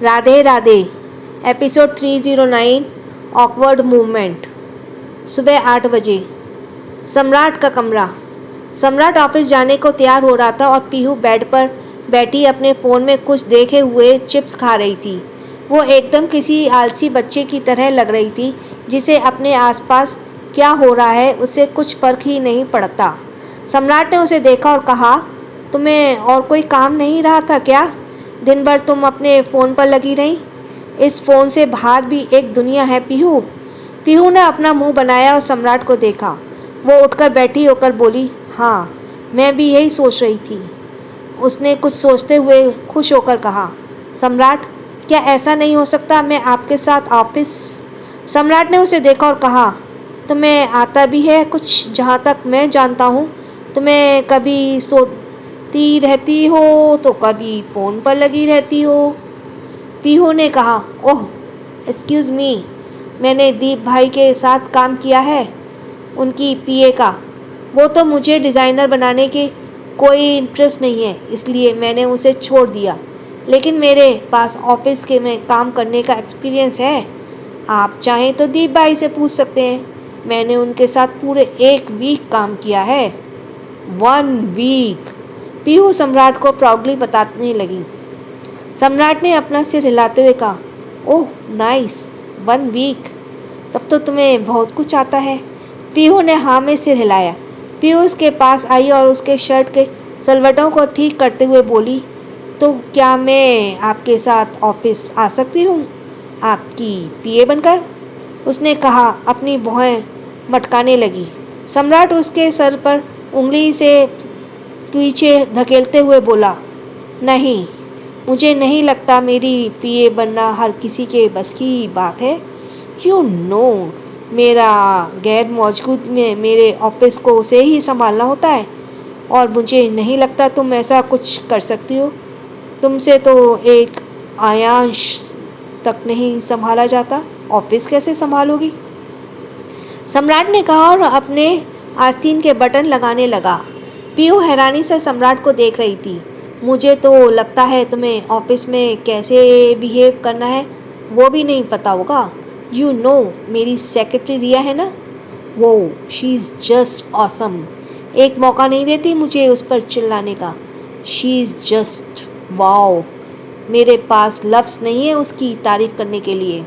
Radhe Radhe. Episode 309 awkward movement. सुबह 8 बजे। सम्राट का कमरा। सम्राट ऑफिस जाने को तैयार हो रहा था और पीहू बेड पर बैठी अपने फ़ोन में कुछ देखे हुए चिप्स खा रही थी। वो एकदम किसी आलसी बच्चे की तरह लग रही थी जिसे अपने आसपास क्या हो रहा है उससे कुछ फ़र्क ही नहीं पड़ता। सम्राट ने उसे देखा और कहा, तुम्हें और कोई काम नहीं रहा था क्या? दिन भर तुम अपने फ़ोन पर लगी रही। इस फ़ोन से बाहर भी एक दुनिया है पीहू। पीहू ने अपना मुंह बनाया और सम्राट को देखा। वो उठकर बैठी होकर बोली, हाँ, मैं भी यही सोच रही थी। उसने कुछ सोचते हुए खुश होकर कहा, सम्राट, क्या ऐसा नहीं हो सकता मैं आपके साथ ऑफिस? सम्राट ने उसे देखा और कहा, तुम्हें आता भी है कुछ? जहाँ तक मैं जानता हूँ तुम्हें कभी सोती रहती हो तो कभी फ़ोन पर लगी रहती हो। पीहू ने कहा, ओह एक्सक्यूज़ मी, मैंने दीप भाई के साथ काम किया है, उनकी पीए का। वो तो मुझे डिज़ाइनर बनाने के कोई इंटरेस्ट नहीं है इसलिए मैंने उसे छोड़ दिया, लेकिन मेरे पास ऑफिस के में काम करने का एक्सपीरियंस है। आप चाहें तो दीप भाई से पूछ सकते हैं। मैंने उनके साथ पूरे 1 वीक काम किया है। 1 वीक। पीहू सम्राट को प्राउडली बताने लगी। सम्राट ने अपना सिर हिलाते हुए कहा, ओह नाइस, 1 वीक, तब तो तुम्हें बहुत कुछ आता है। पीहू ने हाँ में सिर हिलाया। पीहू उसके पास आई और उसके शर्ट के सलवटों को ठीक करते हुए बोली, तो क्या मैं आपके साथ ऑफिस आ सकती हूँ, आपकी पीए बनकर? उसने कहा, अपनी भौहें मटकाने लगी। सम्राट उसके सर पर उंगली से पीछे धकेलते हुए बोला, नहीं, मुझे नहीं लगता मेरी पीए बनना हर किसी के बस की बात है। यू नो, मेरा गैर मौजूद में मेरे ऑफिस को उसे ही संभालना होता है और मुझे नहीं लगता तुम ऐसा कुछ कर सकती हो। तुमसे तो एक आयांश तक नहीं संभाला जाता, ऑफिस कैसे संभालोगी? सम्राट ने कहा और अपने आस्तीन के बटन लगाने लगा। पीहू हैरानी से सम्राट को देख रही थी। मुझे तो लगता है तुम्हें ऑफिस में कैसे बिहेव करना है वो भी नहीं पता होगा। यू नो, मेरी सेक्रेटरी रिया है ना, वो शी इज़ जस्ट ऑसम। एक मौका नहीं देती मुझे उस पर चिल्लाने का। She is just wow. मेरे पास लफ्ज़ नहीं है उसकी तारीफ़ करने के लिए।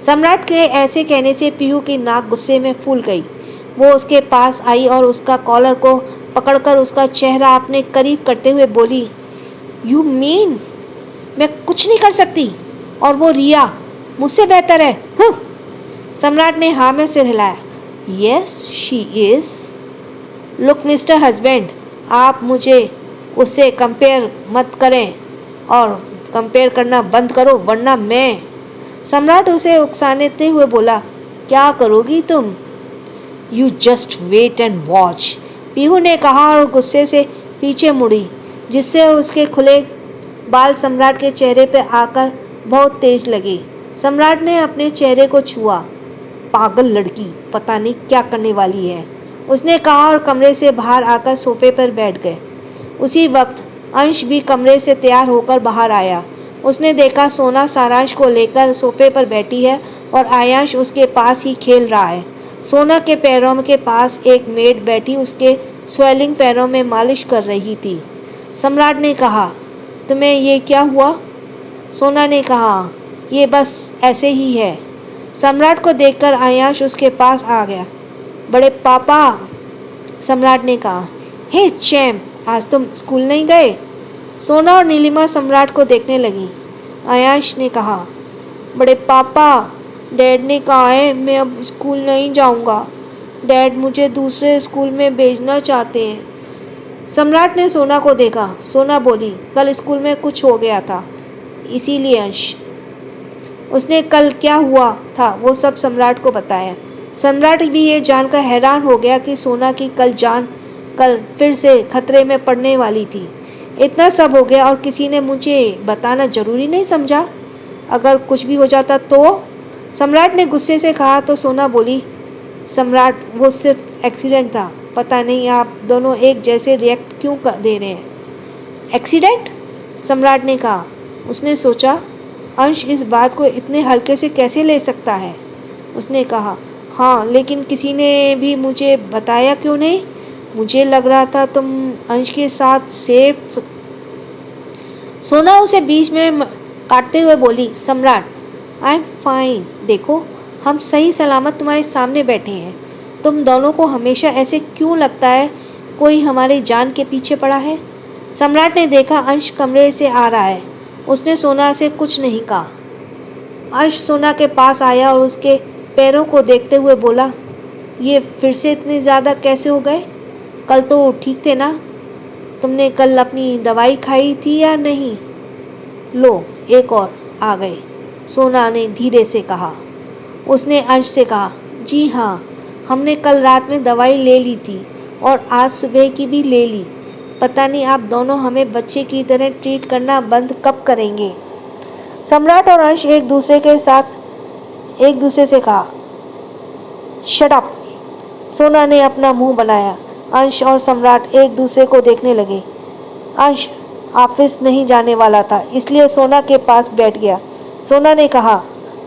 सम्राट के ऐसे कहने से पीहू की नाक गुस्से में फूल गई। वो उसके पास आई और उसका कॉलर को पकड़कर उसका चेहरा अपने करीब करते हुए बोली, यू मीन मैं कुछ नहीं कर सकती और वो रिया मुझसे बेहतर है? सम्राट ने हाँ में सिर हिलाया। Yes she is. Look mister husband, आप मुझे उससे कंपेयर मत करें और कंपेयर करना बंद करो वरना मैं। सम्राट उसे उकसाते हुए बोला, क्या करोगी तुम? You just wait and watch, Pihu ने कहा और गुस्से से पीछे मुड़ी जिससे उसके खुले बाल सम्राट के चेहरे पर आकर बहुत तेज लगे। सम्राट ने अपने चेहरे को छुआ। पागल लड़की, पता नहीं क्या करने वाली है, उसने कहा और कमरे से बाहर आकर सोफे पर बैठ गए। उसी वक्त अंश भी कमरे से तैयार होकर बाहर आया। उसने देखा सोना सारांश को लेकर सोफे पर बैठी है और आयांश उसके पास ही खेल रहा है। सोना के पैरों के पास एक मेड बैठी उसके स्वेलिंग पैरों में मालिश कर रही थी। सम्राट ने कहा, तुम्हें ये क्या हुआ? सोना ने कहा, ये बस ऐसे ही है। सम्राट को देखकर आयांश उसके पास आ गया। बड़े पापा, सम्राट ने कहा, हे चैम, आज तुम स्कूल नहीं गए? सोना और नीलिमा सम्राट को देखने लगी। आयांश ने कहा, बड़े पापा, डैड ने कहा है मैं अब स्कूल नहीं जाऊंगा। डैड मुझे दूसरे स्कूल में भेजना चाहते हैं। सम्राट ने सोना को देखा। सोना बोली, कल स्कूल में कुछ हो गया था इसीलिए। अंश, उसने कल क्या हुआ था वो सब सम्राट को बताया। सम्राट भी ये जानकर हैरान हो गया कि सोना की जान कल फिर से खतरे में पड़ने वाली थी। इतना सब हो गया और किसी ने मुझे बताना जरूरी नहीं समझा? अगर कुछ भी हो जाता तो? सम्राट ने गुस्से से कहा तो सोना बोली, सम्राट वो सिर्फ एक्सीडेंट था। पता नहीं आप दोनों एक जैसे रिएक्ट क्यों दे रहे हैं। एक्सीडेंट? सम्राट ने कहा। उसने सोचा, अंश इस बात को इतने हल्के से कैसे ले सकता है? उसने कहा, हाँ, लेकिन किसी ने भी मुझे बताया क्यों नहीं? मुझे लग रहा था तुम अंश के साथ सेफ। सोना उसे बीच में काटते हुए बोली, सम्राट, आई एम फाइन। देखो, हम सही सलामत तुम्हारे सामने बैठे हैं। तुम दोनों को हमेशा ऐसे क्यों लगता है कोई हमारी जान के पीछे पड़ा है? सम्राट ने देखा अंश कमरे से आ रहा है। उसने सोना से कुछ नहीं कहा। अंश सोना के पास आया और उसके पैरों को देखते हुए बोला, ये फिर से इतने ज़्यादा कैसे हो गए? कल तो ठीक थे ना? तुमने कल अपनी दवाई खाई थी या नहीं? लो, एक और आ गए, सोना ने धीरे से कहा। उसने अंश से कहा, जी हाँ, हमने कल रात में दवाई ले ली थी और आज सुबह की भी ले ली। पता नहीं आप दोनों हमें बच्चे की तरह ट्रीट करना बंद कब करेंगे? सम्राट और अंश एक दूसरे से कहा, शट अप। सोना ने अपना मुंह बनाया। अंश और सम्राट एक दूसरे को देखने लगे। अंश ऑफिस नहीं जाने वाला था, इसलिए सोना के पास बैठ गया। सोना ने कहा,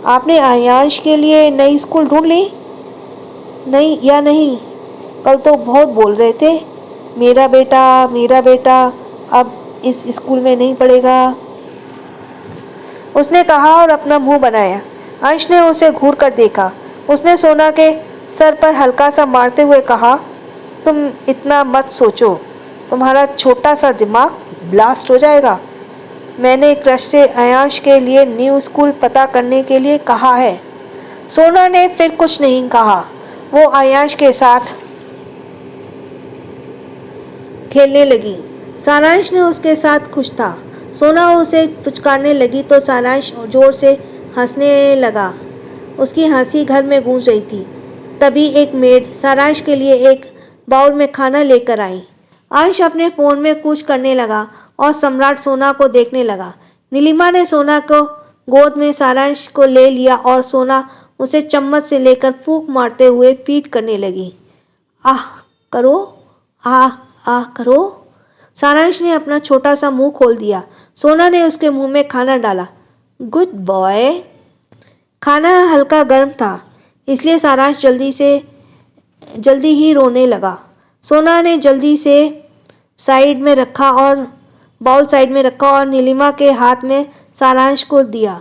आपने आयांश के लिए नई स्कूल ढूंढ ली? नहीं या नहीं? कल तो बहुत बोल रहे थे, मेरा बेटा अब इस स्कूल में नहीं पढ़ेगा। उसने कहा और अपना मुंह बनाया। अंश ने उसे घूर कर देखा। उसने सोना के सर पर हल्का सा मारते हुए कहा, तुम इतना मत सोचो, तुम्हारा छोटा सा दिमाग ब्लास्ट हो जाएगा। मैंने क्रश से आयांश के लिए न्यू स्कूल पता करने के लिए कहा है। सोना ने फिर कुछ नहीं कहा। वो आयांश के साथ खेलने लगी। सारांश ने उसके साथ खुश था। सोना उसे पुचकारने लगी तो सारांश जोर से हंसने लगा। उसकी हंसी घर में गूंज रही थी। तभी एक मेड सारांश के लिए एक बाउल में खाना लेकर आई। अंश अपने फ़ोन में कुछ करने लगा और सम्राट सोना को देखने लगा। नीलिमा ने सोना को गोद में सारांश को ले लिया और सोना उसे चम्मच से लेकर फूंक मारते हुए फीड करने लगी। आह करो, आह आह करो। सारांश ने अपना छोटा सा मुंह खोल दिया। सोना ने उसके मुंह में खाना डाला। Good boy. खाना हल्का गर्म था, इसलिए सारांश जल्दी ही रोने लगा। सोना ने जल्दी से बाउल साइड में रखा और नीलिमा के हाथ में सारांश को दिया।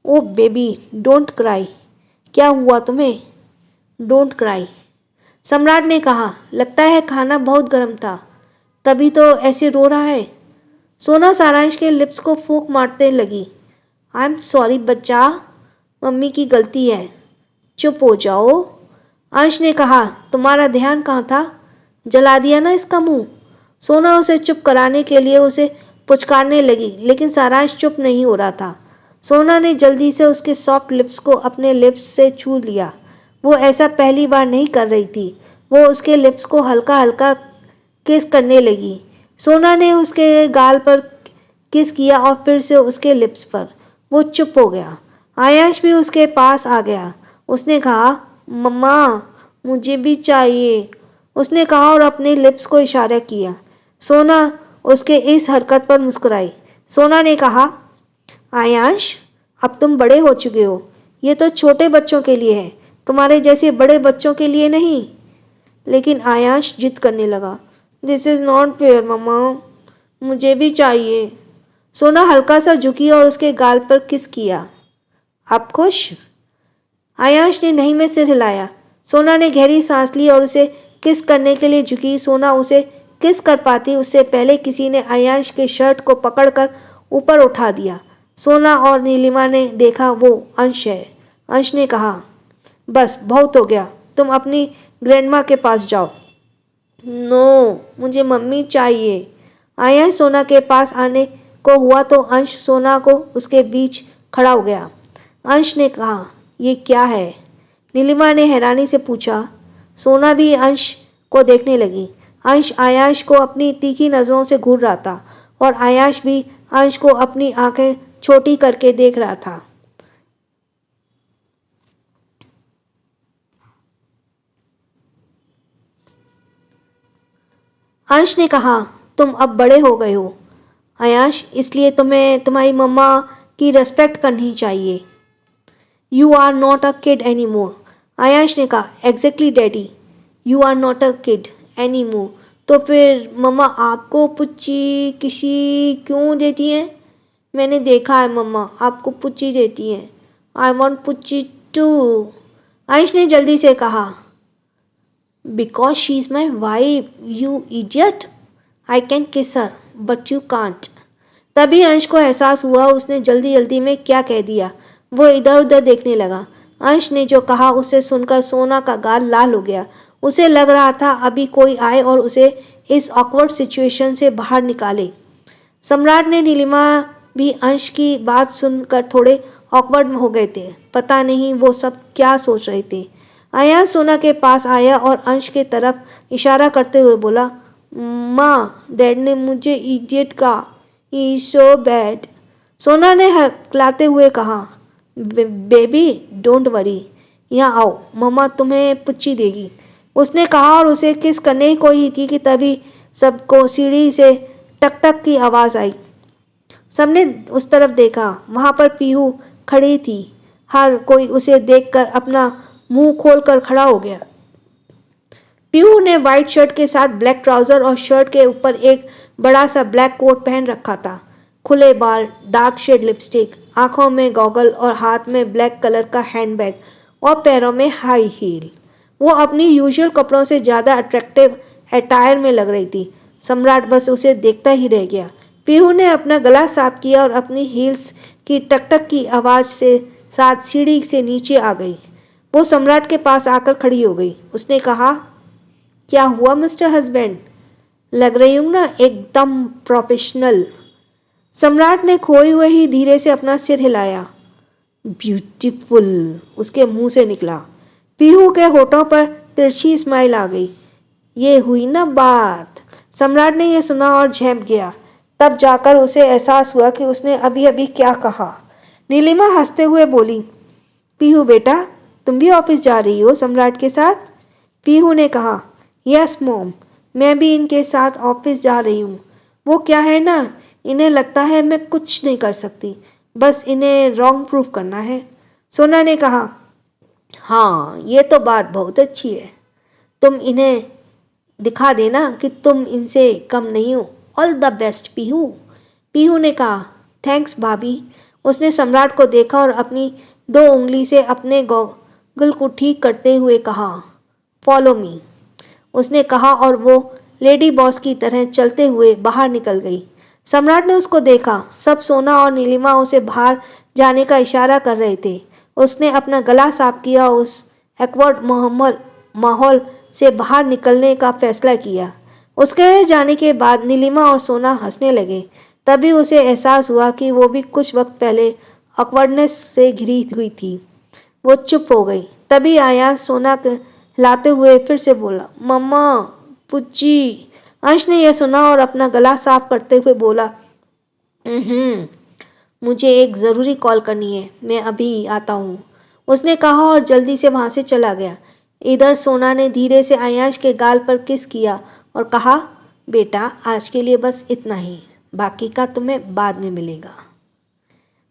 ओ बेबी, डोंट क्राई। क्या हुआ तुम्हें? Don't cry. सम्राट ने कहा, लगता है खाना बहुत गर्म था, तभी तो ऐसे रो रहा है। सोना सारांश के लिप्स को फूंक मारते लगी। आई एम सॉरी बच्चा, मम्मी की गलती है, चुप हो जाओ। अंश ने कहा, तुम्हारा ध्यान कहाँ था? जला दिया ना इसका मुंह। सोना उसे चुप कराने के लिए उसे पुचकारने लगी, लेकिन सारांश चुप नहीं हो रहा था। सोना ने जल्दी से उसके सॉफ्ट लिप्स को अपने लिप्स से छू लिया। वो ऐसा पहली बार नहीं कर रही थी। वो उसके लिप्स को हल्का हल्का किस करने लगी। सोना ने उसके गाल पर किस किया और फिर से उसके लिप्स पर। वो चुप हो गया। आयांश भी उसके पास आ गया। उसने कहा, मम्मा, मुझे भी चाहिए। उसने कहा और अपने लिप्स को इशारा किया। सोना उसके इस हरकत पर मुस्कुराई। सोना ने कहा, आयांश, अब तुम बड़े हो चुके हो। ये तो छोटे बच्चों के लिए है, तुम्हारे जैसे बड़े बच्चों के लिए नहीं। लेकिन आयांश जिद करने लगा। दिस इज़ नॉट फेयर मम्मा, मुझे भी चाहिए। सोना हल्का सा झुकी और उसके गाल पर किस किया। आप खुश? आयांश ने नहीं में सिर हिलाया। सोना ने गहरी सांस ली और उसे किस करने के लिए झुकी। सोना उसे किस कर पाती उससे पहले किसी ने आयांश के शर्ट को पकड़कर ऊपर उठा दिया। सोना और नीलिमा ने देखा वो अंश है। अंश ने कहा, बस बहुत हो गया, तुम अपनी ग्रैंडमा के पास जाओ। नो, मुझे मम्मी चाहिए। आयांश सोना के पास आने को हुआ तो अंश सोना को उसके बीच खड़ा हो गया। अंश ने कहा, ये क्या है? नीलिमा ने हैरानी से पूछा। सोना भी अंश को देखने लगी। अंश आयांश को अपनी तीखी नज़रों से घूर रहा था और आयांश भी अंश को अपनी आंखें छोटी करके देख रहा था। अंश ने कहा, तुम अब बड़े हो गए हो आयांश, इसलिए तुम्हें तुम्हारी मम्मा की रेस्पेक्ट करनी चाहिए। You are not a kid any more. Aayansh ने कहा, exactly daddy, you are not a kid any more. तो फिर मम्मा आपको पुच्ची किसी क्यों देती हैं? मैंने देखा है मम्मा आपको पुच्ची देती हैं। आई वॉन्ट पुच्ची टू। आयुष ने जल्दी से कहा, because she is my wife you idiot. I can kiss her but you can't. तभी अंश को एहसास हुआ उसने जल्दी जल्दी में क्या कह दिया। वो इधर उधर देखने लगा। अंश ने जो कहा उसे सुनकर सोना का गाल लाल हो गया। उसे लग रहा था अभी कोई आए और उसे इस ऑकवर्ड सिचुएशन से बाहर निकाले। सम्राट ने नीलिमा भी अंश की बात सुनकर थोड़े ऑकवर्ड हो गए थे। पता नहीं वो सब क्या सोच रहे थे। आया सोना के पास आया और अंश के तरफ इशारा करते हुए बोला, माँ डैड ने मुझे इडियट कहा, ही इज सो बैड। सोना ने हकलाते हुए कहा, बेबी डोंट वरी, यहाँ आओ मम्मा तुम्हें पुच्ची देगी। उसने कहा और उसे किस करने को ही थी कि तभी सबको सीढ़ी से टक टक की आवाज़ आई। सबने उस तरफ देखा। वहाँ पर पीहू खड़ी थी। हर कोई उसे देखकर अपना मुंह खोलकर खड़ा हो गया। पीहू ने वाइट शर्ट के साथ ब्लैक ट्राउज़र और शर्ट के ऊपर एक बड़ा सा ब्लैक कोट पहन रखा था। खुले बाल, डार्क शेड लिपस्टिक, आंखों में गॉगल और हाथ में ब्लैक कलर का हैंडबैग और पैरों में हाई हील। वो अपनी यूजुअल कपड़ों से ज़्यादा अट्रैक्टिव अटायर में लग रही थी। सम्राट बस उसे देखता ही रह गया। पीहू ने अपना गला साफ किया और अपनी हील्स की टकटक की आवाज़ से साथ सीढ़ी से नीचे आ गई। वो सम्राट के पास आकर खड़ी हो गई। उसने कहा, क्या हुआ मिस्टर हस्बैंड? लग रही हूँ ना एकदम प्रोफेशनल। सम्राट ने खोए हुए ही धीरे से अपना सिर हिलाया। ब्यूटीफुल उसके मुंह से निकला। पीहू के होठों पर तिरछी स्माइल आ गई। ये हुई ना बात। सम्राट ने यह सुना और झेंप गया। तब जाकर उसे एहसास हुआ कि उसने अभी अभी क्या कहा। नीलिमा हंसते हुए बोली, पीहू बेटा तुम भी ऑफिस जा रही हो सम्राट के साथ? पीहू ने कहा, यस मॉम, मैं भी इनके साथ ऑफिस जा रही हूँ। वो क्या है ना, इन्हें लगता है मैं कुछ नहीं कर सकती, बस इन्हें रॉन्ग प्रूफ करना है। सोना ने कहा, हाँ ये तो बात बहुत अच्छी है। तुम इन्हें दिखा देना कि तुम इनसे कम नहीं हो। All the best Pihu. Pihu ने कहा, थैंक्स भाभी। उसने सम्राट को देखा और अपनी 2 उंगली से अपने गॉगल को ठीक करते हुए कहा, फॉलो मी। उसने कहा और वो लेडी बॉस की तरह चलते हुए बाहर निकल गई। सम्राट ने उसको देखा। सब सोना और नीलिमा उसे बाहर जाने का इशारा कर रहे थे। उसने अपना गला साफ किया और उस एक्वर्ड माहौल से बाहर निकलने का फैसला किया। उसके जाने के बाद नीलिमा और सोना हंसने लगे। तभी उसे एहसास हुआ कि वो भी कुछ वक्त पहले ऑकवर्डनेस से घिरी हुई थी। वो चुप हो गई। तभी आया सोना लाते हुए फिर से बोला, मम्मा पुच्ची। अंश ने यह सुना और अपना गला साफ करते हुए बोला, मुझे एक ज़रूरी कॉल करनी है, मैं अभी आता हूँ। उसने कहा और जल्दी से वहाँ से चला गया। इधर सोना ने धीरे से आयांश के गाल पर किस किया और कहा, बेटा आज के लिए बस इतना ही, बाकी का तुम्हें बाद में मिलेगा।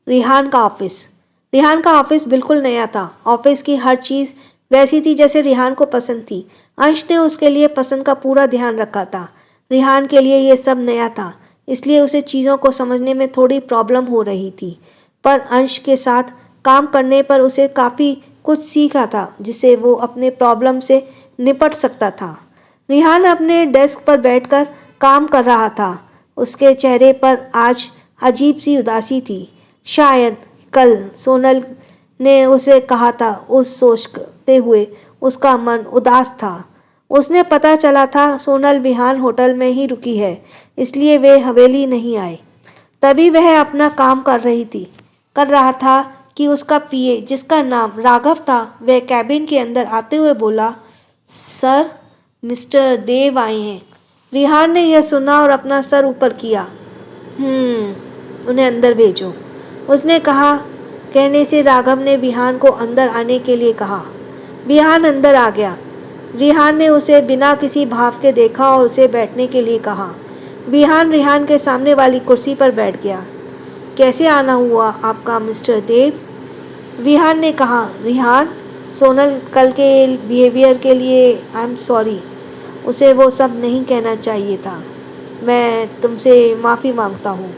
रिहान का ऑफिस। रिहान का ऑफिस बिल्कुल नया था। ऑफिस की हर चीज़ वैसी थी जैसे रिहान को पसंद थी। अंश ने उसके लिए पसंद का पूरा ध्यान रखा था। रिहान के लिए ये सब नया था, इसलिए उसे चीज़ों को समझने में थोड़ी प्रॉब्लम हो रही थी। पर अंश के साथ काम करने पर उसे काफ़ी कुछ सीख रहा था जिससे वो अपने प्रॉब्लम से निपट सकता था। रिहान अपने डेस्क पर बैठकर काम कर रहा था। उसके चेहरे पर आज अजीब सी उदासी थी। शायद कल सोनल ने उसे कहा था। उस सोचते हुए उसका मन उदास था। उसने पता चला था सोनल बिहान होटल में ही रुकी है, इसलिए वे हवेली नहीं आए। तभी वह अपना काम कर रहा था कि उसका पीए जिसका नाम राघव था वह कैबिन के अंदर आते हुए बोला, सर मिस्टर देव आए हैं। रिहान ने यह सुना और अपना सर ऊपर किया। उन्हें अंदर भेजो, उसने कहा। कहने से राघव ने बिहान को अंदर आने के लिए कहा। बिहान अंदर आ गया। रिहान ने उसे बिना किसी भाव के देखा और उसे बैठने के लिए कहा। बिहान रिहान के सामने वाली कुर्सी पर बैठ गया। कैसे आना हुआ आपका मिस्टर देव? विहान ने कहा। रिहान, सोनल कल के बिहेवियर के लिए आई एम सॉरी। उसे वो सब नहीं कहना चाहिए था। मैं तुमसे माफ़ी मांगता हूँ।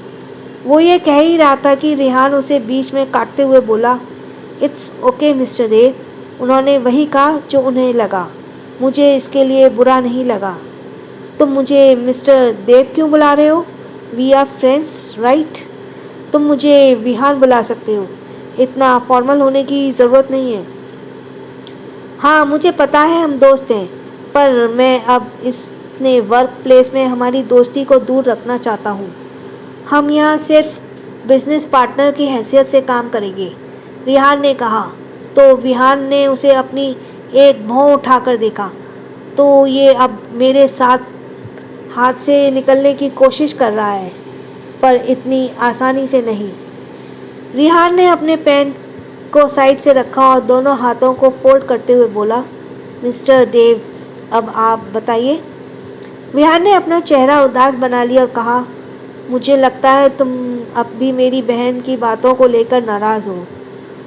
वो ये कह ही रहा था कि रिहान उसे बीच में काटते हुए बोला, इट्स ओके मिस्टर देव। उन्होंने वही कहा जो उन्हें लगा। मुझे इसके लिए बुरा नहीं लगा। तुम मुझे मिस्टर देव क्यों बुला रहे हो? We are friends right? तुम मुझे विहान बुला सकते हो। इतना फॉर्मल होने की ज़रूरत नहीं है। हाँ, मुझे पता है हम दोस्त हैं, पर मैं अब इसने वर्क प्लेस में हमारी दोस्ती को दूर रखना चाहता हूँ। हम यहाँ सिर्फ बिजनेस पार्टनर की हैसियत से काम करेंगे, रिहान ने कहा। तो विहान ने उसे अपनी एक भौं उठाकर देखा। तो ये अब मेरे साथ हाथ से निकलने की कोशिश कर रहा है, पर इतनी आसानी से नहीं। रिहान ने अपने पेन को साइड से रखा और दोनों हाथों को फोल्ड करते हुए बोला, मिस्टर देव, अब आप बताइए। विहान ने अपना चेहरा उदास बना लिया और कहा, मुझे लगता है तुम अब भी मेरी बहन की बातों को लेकर नाराज़ हो,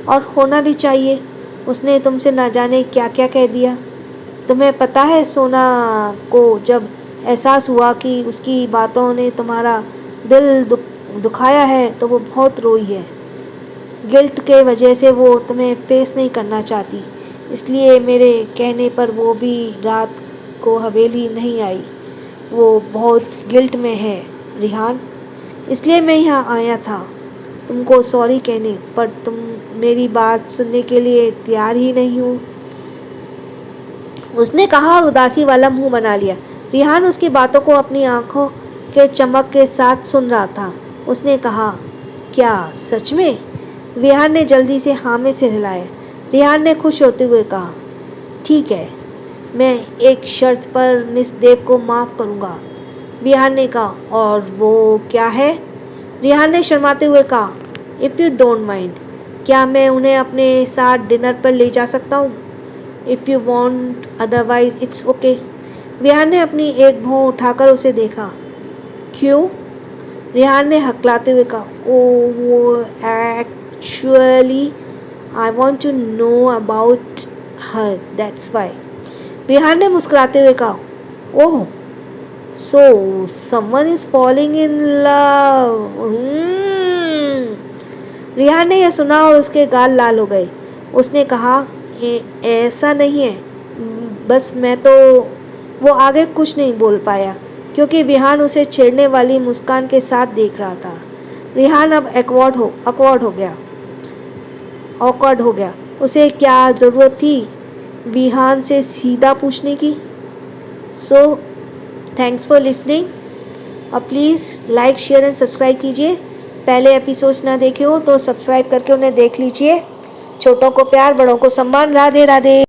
और होना भी चाहिए। उसने तुमसे ना जाने क्या क्या कह दिया। तुम्हें पता है, सोना को जब एहसास हुआ कि उसकी बातों ने तुम्हारा दिल दुखाया है तो वो बहुत रोई है। गिल्ट के वजह से वो तुम्हें फेस नहीं करना चाहती, इसलिए मेरे कहने पर वो भी रात को हवेली नहीं आई। वो बहुत गिल्ट में है रिहान, इसलिए मैं यहाँ आया था तुमको सॉरी कहने, पर तुम मेरी बात सुनने के लिए तैयार ही नहीं हो। उसने कहा और उदासी वाला मुंह बना लिया। रिहान उसकी बातों को अपनी आंखों के चमक के साथ सुन रहा था। उसने कहा, क्या सच में? विहान ने जल्दी से हाँ में सिर हिलाया। रिहान ने खुश होते हुए कहा, ठीक है, मैं एक शर्त पर मिस देव को माफ़ करूँगा। विहान ने कहा, और वो क्या है? रिहान ने शर्माते हुए कहा, इफ़ यू डोंट माइंड, क्या मैं उन्हें अपने साथ डिनर पर ले जा सकता हूँ? If you want, otherwise it's okay. Vihaan ने अपनी एक भौं उठाकर उसे देखा। क्यों? रिहान ने हकलाते हुए कहा, वो actually I want to know about her, that's why. Vihaan ने मुस्कुराते हुए कहा, oh, so someone is falling in love. Rihaan ने यह सुना और उसके गाल लाल हो गए। उसने कहा, ऐसा नहीं है, बस मैं तो। वो आगे कुछ नहीं बोल पाया क्योंकि विहान उसे छेड़ने वाली मुस्कान के साथ देख रहा था। रिहान अब ऑकवर्ड हो गया। उसे क्या ज़रूरत थी विहान से सीधा पूछने की? सो थैंक्स फॉर लिसनिंग, और please like, share and subscribe कीजिए। पहले एपिसोड्स ना देखे हो तो सब्सक्राइब करके उन्हें देख लीजिए। छोटों को प्यार, बड़ों को सम्मान। राधे राधे।